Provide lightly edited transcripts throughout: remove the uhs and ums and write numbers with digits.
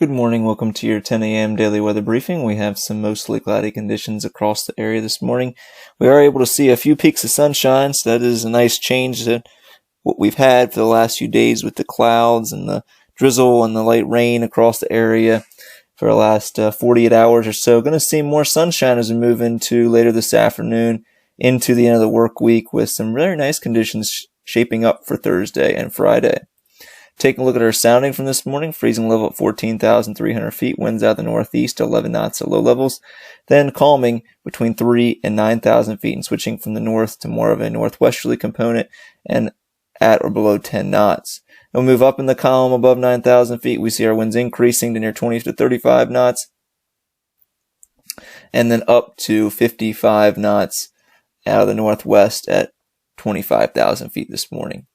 Good morning. Welcome to your 10 a.m. daily weather briefing. We have some mostly cloudy conditions across the area this morning. We are able to see a few peaks of sunshine, so that is a nice change to what we've had for the last few days with the clouds and the drizzle and the light rain across the area for the last 48 hours or so. Going to see more sunshine as we move into later this afternoon into the end of the work week with some very nice conditions shaping up for Thursday and Friday. Taking a look at our sounding from this morning, freezing level at 14,300 feet, winds out of the northeast, 11 knots at low levels, then calming between 3 and 9,000 feet and switching from the north to more of a northwesterly component and at or below 10 knots. And we move up in the column above 9,000 feet, we see our winds increasing to near 20 to 35 knots, and then up to 55 knots out of the northwest at 25,000 feet this morning.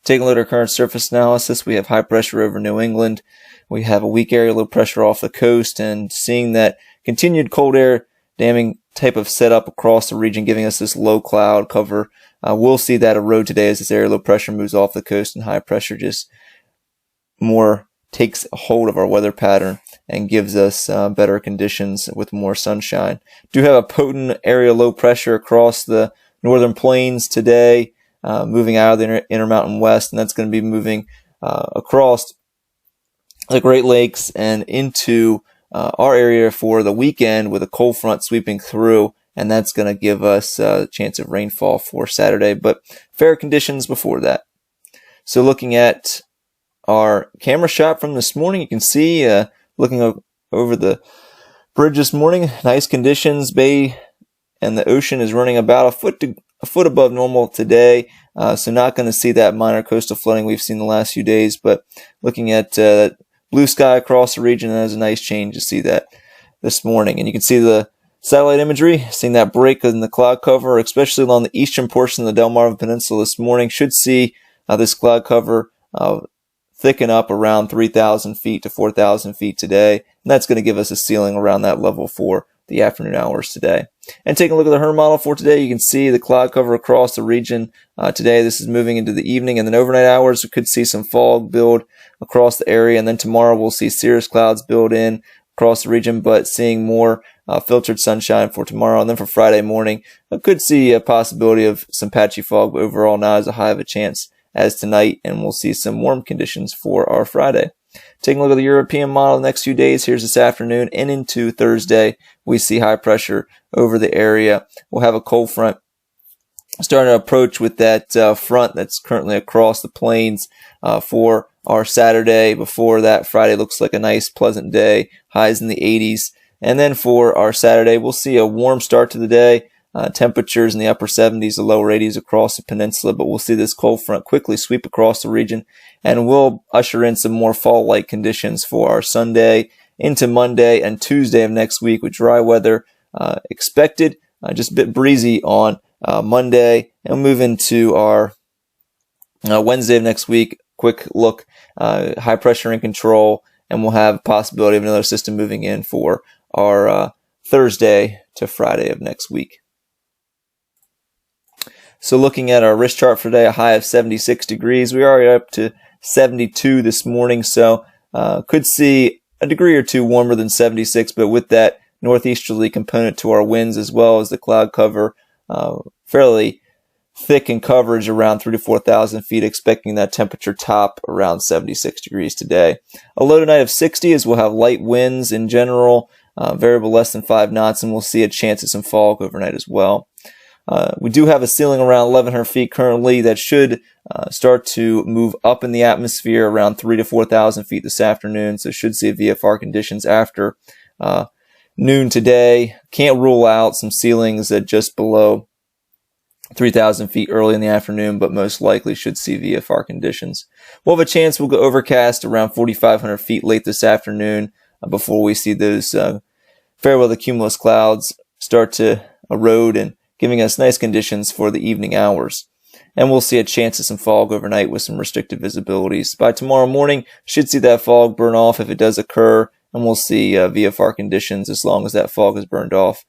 Taking a look at our current surface analysis, we have high pressure over New England. We have a weak area low pressure off the coast, and seeing that continued cold air damming type of setup across the region, giving us this low cloud cover. We'll see that erode today as this area low pressure moves off the coast and high pressure just more takes hold of our weather pattern and gives us better conditions with more sunshine. Do have a potent area low pressure across the northern plains today. Moving out of the Intermountain West, and that's going to be moving across the Great Lakes and into our area for the weekend with a cold front sweeping through, and that's going to give us a chance of rainfall for Saturday, but fair conditions before that. So looking at our camera shot from this morning, you can see looking over the bridge this morning, nice conditions. Bay and the ocean is running about a foot above normal today, so not going to see that minor coastal flooding we've seen the last few days, but looking at blue sky across the region, that is a nice change to see that this morning. And you can see the satellite imagery, seeing that break in the cloud cover, especially along the eastern portion of the Delmarva Peninsula this morning. Should see this cloud cover thicken up around 3,000 feet to 4,000 feet today, and that's going to give us a ceiling around that level for the afternoon hours today. And taking a look at the HERM model for today, you can see the cloud cover across the region today. This is moving into the evening, and then overnight hours we could see some fog build across the area, and then tomorrow we'll see cirrus clouds build in across the region, but seeing more filtered sunshine for tomorrow. And then for Friday morning, I could see a possibility of some patchy fog, but overall not as high of a chance as tonight, and we'll see some warm conditions for our Friday. Taking a look at the European model the next few days, here's this afternoon and into Thursday, we see high pressure over the area. We'll have a cold front starting to approach with that front that's currently across the plains for our Saturday. Before that, Friday looks like a nice pleasant day, highs in the 80s. And then for our Saturday, we'll see a warm start to the day. Temperatures in the upper 70s to lower 80s across the peninsula, but we'll see this cold front quickly sweep across the region, and we'll usher in some more fall-like conditions for our Sunday into Monday and Tuesday of next week with dry weather expected, just a bit breezy on Monday, and we'll move into our Wednesday of next week. Quick look, high pressure in control, and we'll have a possibility of another system moving in for our Thursday to Friday of next week. So looking at our wrist chart for today, a high of 76 degrees. We are already up to 72 this morning, so could see a degree or two warmer than 76, but with that northeasterly component to our winds as well as the cloud cover, fairly thick in coverage around 3 to 4,000 feet, expecting that temperature top around 76 degrees today. A low tonight of 60 as we'll have light winds in general, variable less than 5 knots, and we'll see a chance of some fog overnight as well. We do have a ceiling around 1,100 feet currently that should start to move up in the atmosphere around 3 to 4,000 feet this afternoon, so should see VFR conditions after noon today. Can't rule out some ceilings at just below 3,000 feet early in the afternoon, but most likely should see VFR conditions. We'll have a chance we'll go overcast around 4,500 feet late this afternoon before we see those fair weather cumulus clouds start to erode and giving us nice conditions for the evening hours. And we'll see a chance of some fog overnight with some restricted visibilities. By tomorrow morning, should see that fog burn off if it does occur, and we'll see VFR conditions as long as that fog is burned off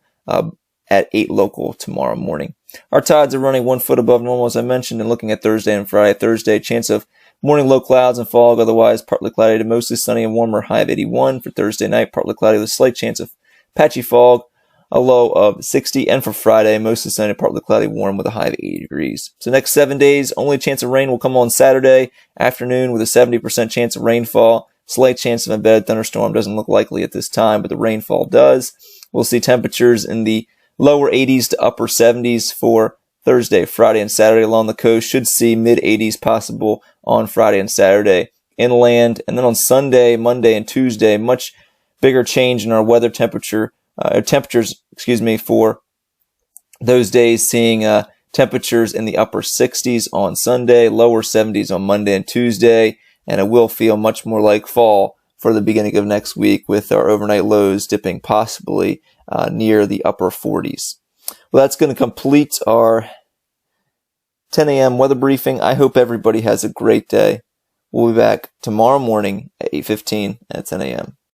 at 8 local tomorrow morning. Our tides are running 1 foot above normal, as I mentioned, and looking at Thursday and Friday. Thursday, chance of Morning low clouds and fog, otherwise partly cloudy to mostly sunny and warmer, high of 81. For Thursday night, partly cloudy with a slight chance of patchy fog, a low of 60. And for Friday, mostly sunny, partly cloudy, warm with a high of 80 degrees. So next 7 days, only chance of rain will come on Saturday afternoon with a 70% chance of rainfall. Slight chance of embedded thunderstorm, doesn't look likely at this time, but the rainfall does. We'll see temperatures in the lower 80s to upper 70s for Thursday, Friday, and Saturday along the coast. Should see mid-80s possible on Friday and Saturday inland. And then on Sunday, Monday, and Tuesday, much bigger change in our weather temperatures, for those days, seeing temperatures in the upper 60s on Sunday, lower 70s on Monday and Tuesday, and it will feel much more like fall for the beginning of next week, with our overnight lows dipping possibly near the upper 40s. Well, that's going to complete our 10 a.m. weather briefing. I hope everybody has a great day. We'll be back tomorrow morning at 8:15 at 10 a.m.